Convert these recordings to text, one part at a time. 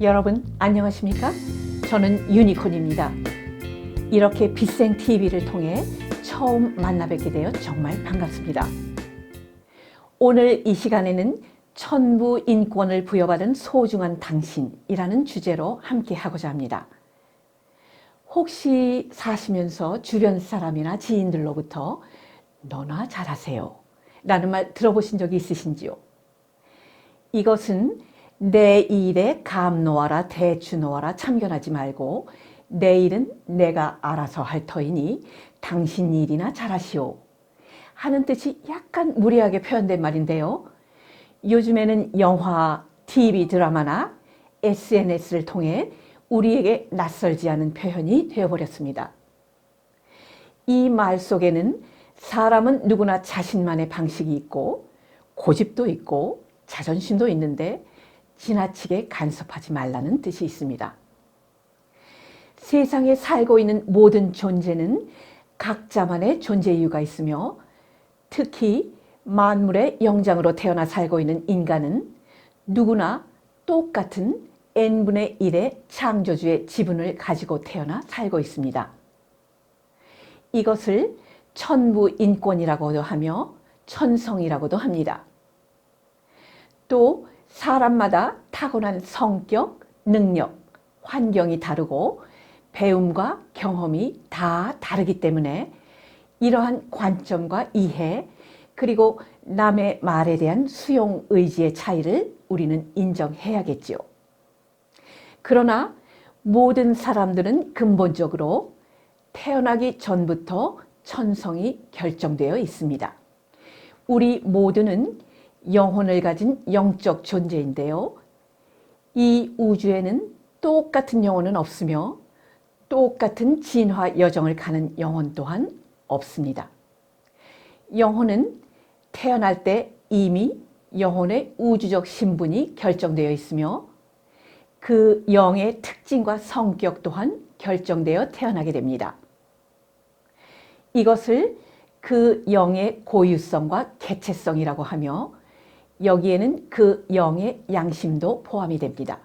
여러분 안녕하십니까? 저는 유니콘입니다. 이렇게 빗생TV를 통해 처음 만나 뵙게 되어 정말 반갑습니다. 오늘 이 시간에는 천부 인권을 부여받은 소중한 당신이라는 주제로 함께 하고자 합니다. 혹시 사시면서 주변 사람이나 지인들로부터 너나 잘하세요 라는 말 들어보신 적이 있으신지요? 이것은 내 일에 감 놓아라 대추 놓아라 참견하지 말고 내 일은 내가 알아서 할 터이니 당신 일이나 잘하시오 하는 뜻이 약간 무리하게 표현된 말인데요. 요즘에는 영화, TV 드라마나 SNS를 통해 우리에게 낯설지 않은 표현이 되어버렸습니다. 이 말 속에는 사람은 누구나 자신만의 방식이 있고 고집도 있고 자존심도 있는데 지나치게 간섭하지 말라는 뜻이 있습니다. 세상에 살고 있는 모든 존재는 각자만의 존재 이유가 있으며 특히 만물의 영장으로 태어나 살고 있는 인간은 누구나 똑같은 n분의 1의 창조주의 지분을 가지고 태어나 살고 있습니다. 이것을 천부인권이라고도 하며 천성이라고도 합니다. 또 사람마다 타고난 성격, 능력, 환경이 다르고 배움과 경험이 다 다르기 때문에 이러한 관점과 이해 그리고 남의 말에 대한 수용 의지의 차이를 우리는 인정해야겠지요. 그러나 모든 사람들은 근본적으로 태어나기 전부터 천성이 결정되어 있습니다. 우리 모두는 영혼을 가진 영적 존재인데요. 이 우주에는 똑같은 영혼은 없으며 똑같은 진화 여정을 가는 영혼 또한 없습니다. 영혼은 태어날 때 이미 영혼의 우주적 신분이 결정되어 있으며 그 영의 특징과 성격 또한 결정되어 태어나게 됩니다. 이것을 그 영의 고유성과 개체성이라고 하며 여기에는 그 영의 양심도 포함이 됩니다.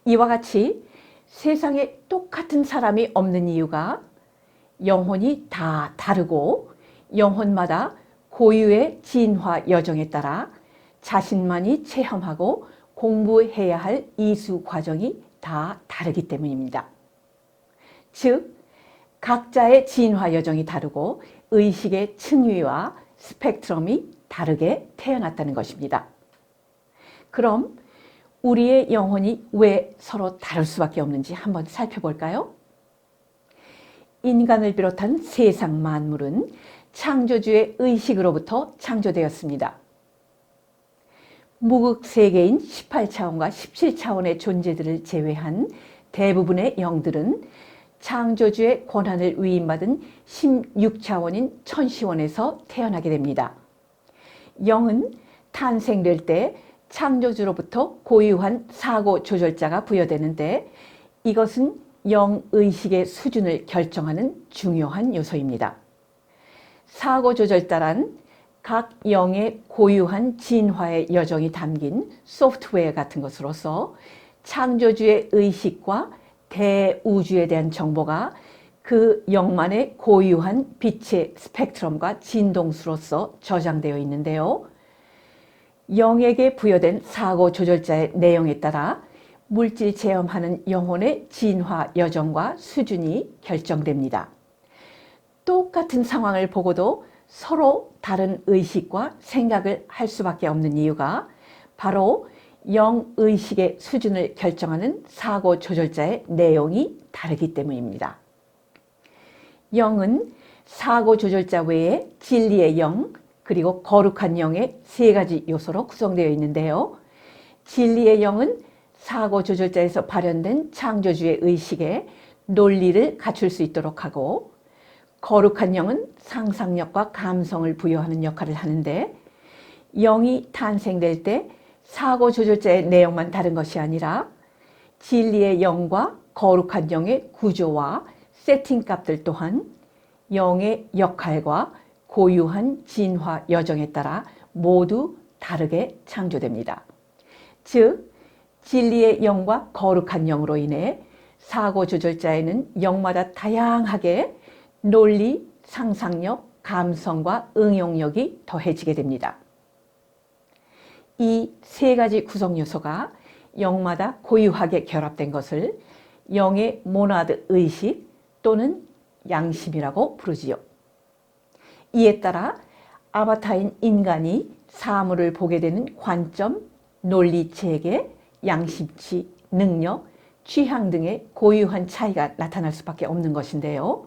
이와 같이 세상에 똑같은 사람이 없는 이유가 영혼이 다 다르고 영혼마다 고유의 진화 여정에 따라 자신만이 체험하고 공부해야 할 이수 과정이 다 다르기 때문입니다. 즉, 각자의 진화 여정이 다르고 의식의 층위와 스펙트럼이 다르게 태어났다는 것입니다. 그럼 우리의 영혼이 왜 서로 다를 수밖에 없는지 한번 살펴볼까요? 인간을 비롯한 세상 만물은 창조주의 의식으로부터 창조되었습니다. 무극세계인 18차원과 17차원의 존재들을 제외한 대부분의 영들은 창조주의 권한을 위임받은 16차원인 천시원에서 태어나게 됩니다. 영은 탄생될 때 창조주로부터 고유한 사고 조절자가 부여되는데 이것은 영의식의 수준을 결정하는 중요한 요소입니다. 사고 조절자란 각 영의 고유한 진화의 여정이 담긴 소프트웨어 같은 것으로서 창조주의 의식과 대우주에 대한 정보가 그 영만의 고유한 빛의 스펙트럼과 진동수로서 저장되어 있는데요. 영에게 부여된 사고 조절자의 내용에 따라 물질 체험하는 영혼의 진화 여정과 수준이 결정됩니다. 똑같은 상황을 보고도 서로 다른 의식과 생각을 할 수밖에 없는 이유가 바로 영의식의 수준을 결정하는 사고 조절자의 내용이 다르기 때문입니다. 영은 사고 조절자 외에 진리의 영, 그리고 거룩한 영의 세 가지 요소로 구성되어 있는데요. 진리의 영은 사고 조절자에서 발현된 창조주의 의식에 논리를 갖출 수 있도록 하고 거룩한 영은 상상력과 감성을 부여하는 역할을 하는데 영이 탄생될 때 사고 조절자의 내용만 다른 것이 아니라 진리의 영과 거룩한 영의 구조와 세팅 값들 또한 영의 역할과 고유한 진화 여정에 따라 모두 다르게 창조됩니다. 즉, 진리의 영과 거룩한 영으로 인해 사고 조절자에는 영마다 다양하게 논리, 상상력, 감성과 응용력이 더해지게 됩니다. 이 세 가지 구성 요소가 영마다 고유하게 결합된 것을 영의 모나드 의식 또는 양심이라고 부르지요. 이에 따라 아바타인 인간이 사물을 보게 되는 관점, 논리 체계, 양심치, 능력, 취향 등의 고유한 차이가 나타날 수밖에 없는 것인데요.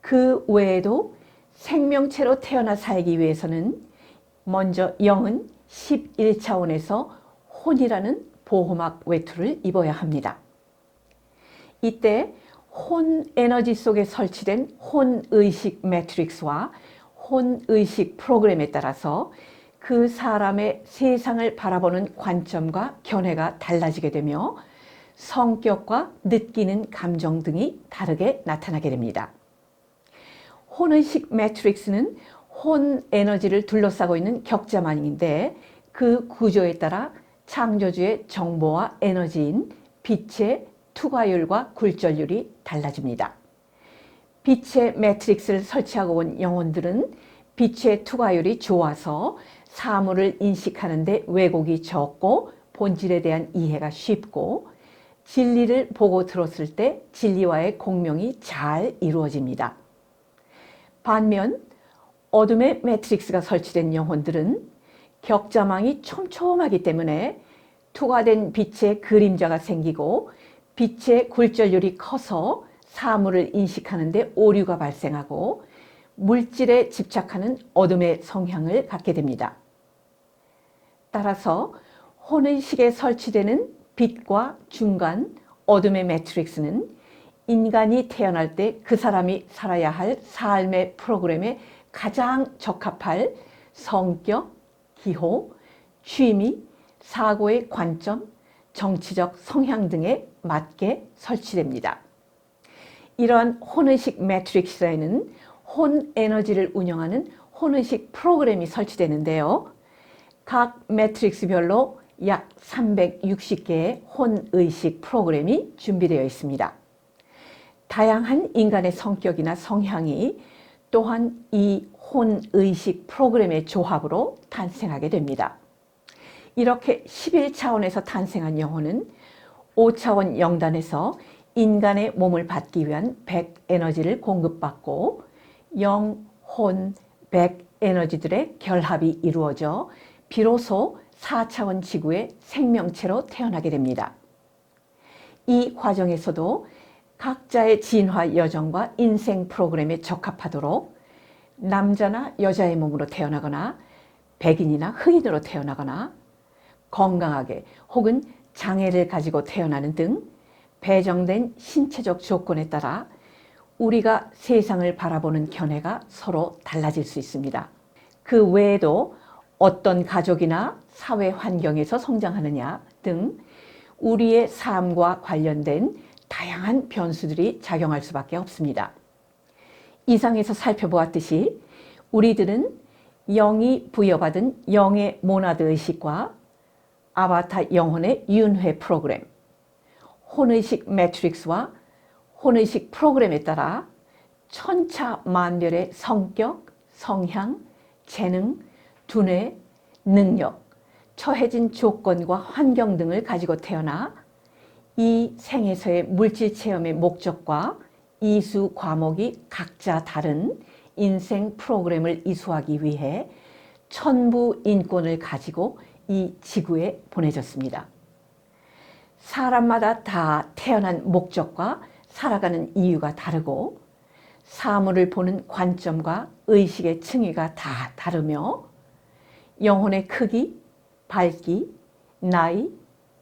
그 외에도 생명체로 태어나 살기 위해서는 먼저 영은 11차원에서 혼이라는 보호막 외투를 입어야 합니다. 이때 혼 에너지 속에 설치된 혼의식 매트릭스와 혼의식 프로그램에 따라서 그 사람의 세상을 바라보는 관점과 견해가 달라지게 되며 성격과 느끼는 감정 등이 다르게 나타나게 됩니다. 혼의식 매트릭스는 혼 에너지를 둘러싸고 있는 격자망인데 그 구조에 따라 창조주의 정보와 에너지인 빛의 투과율과 굴절율이 달라집니다. 빛의 매트릭스를 설치하고 온 영혼들은 빛의 투과율이 좋아서 사물을 인식하는 데 왜곡이 적고 본질에 대한 이해가 쉽고 진리를 보고 들었을 때 진리와의 공명이 잘 이루어집니다. 반면 어둠의 매트릭스가 설치된 영혼들은 격자망이 촘촘하기 때문에 투과된 빛의 그림자가 생기고 빛의 굴절률이 커서 사물을 인식하는 데 오류가 발생하고 물질에 집착하는 어둠의 성향을 갖게 됩니다. 따라서 혼의식에 설치되는 빛과 중간 어둠의 매트릭스는 인간이 태어날 때 그 사람이 살아야 할 삶의 프로그램에 가장 적합할 성격, 기호, 취미, 사고의 관점, 정치적 성향 등에 맞게 설치됩니다. 이러한 혼의식 매트릭스에는 혼 에너지를 운영하는 혼의식 프로그램이 설치되는데요. 각 매트릭스별로 약 360개의 혼의식 프로그램이 준비되어 있습니다. 다양한 인간의 성격이나 성향이 또한 이 혼의식 프로그램의 조합으로 탄생하게 됩니다. 이렇게 11차원에서 탄생한 영혼은 5차원 영단에서 인간의 몸을 받기 위한 백 에너지를 공급받고 영, 혼, 백 에너지들의 결합이 이루어져 비로소 4차원 지구의 생명체로 태어나게 됩니다. 이 과정에서도 각자의 진화 여정과 인생 프로그램에 적합하도록 남자나 여자의 몸으로 태어나거나 백인이나 흑인으로 태어나거나 건강하게 혹은 장애를 가지고 태어나는 등 배정된 신체적 조건에 따라 우리가 세상을 바라보는 견해가 서로 달라질 수 있습니다. 그 외에도 어떤 가족이나 사회 환경에서 성장하느냐 등 우리의 삶과 관련된 다양한 변수들이 작용할 수밖에 없습니다. 이상에서 살펴보았듯이 우리들은 영이 부여받은 영의 모나드 의식과 아바타 영혼의 윤회 프로그램, 혼의식 매트릭스와 혼의식 프로그램에 따라 천차만별의 성격, 성향, 재능, 두뇌, 능력, 처해진 조건과 환경 등을 가지고 태어나 이 생에서의 물질 체험의 목적과 이수 과목이 각자 다른 인생 프로그램을 이수하기 위해 천부 인권을 가지고 이 지구에 보내졌습니다. 사람마다 다 태어난 목적과 살아가는 이유가 다르고 사물을 보는 관점과 의식의 층위가 다 다르며 영혼의 크기, 밝기, 나이,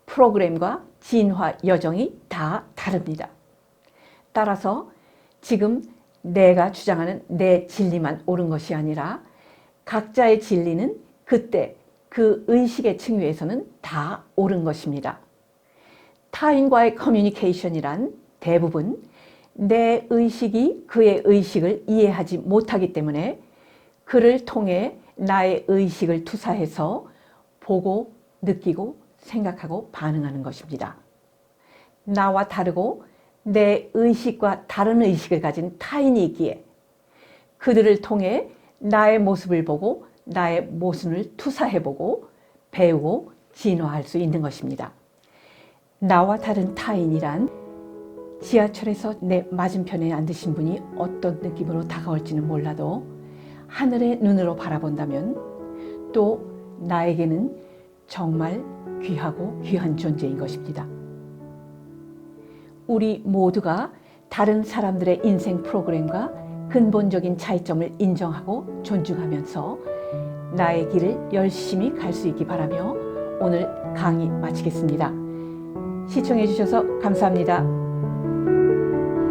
프로그램과 진화 여정이 다 다릅니다. 따라서 지금 내가 주장하는 내 진리만 옳은 것이 아니라 각자의 진리는 그때 그 의식의 층위에서는 다 옳은 것입니다. 타인과의 커뮤니케이션이란 대부분 내 의식이 그의 의식을 이해하지 못하기 때문에 그를 통해 나의 의식을 투사해서 보고 느끼고 생각하고 반응하는 것입니다. 나와 다르고 내 의식과 다른 의식을 가진 타인이 있기에 그들을 통해 나의 모습을 보고 나의 모순을 투사해보고 배우고 진화할 수 있는 것입니다. 나와 다른 타인이란 지하철에서 내 맞은편에 앉으신 분이 어떤 느낌으로 다가올지는 몰라도 하늘의 눈으로 바라본다면 또 나에게는 정말 귀하고 귀한 존재인 것입니다. 우리 모두가 다른 사람들의 인생 프로그램과 근본적인 차이점을 인정하고 존중하면서 나의 길을 열심히 갈 수 있기 바라며 오늘 강의 마치겠습니다. 시청해 주셔서 감사합니다.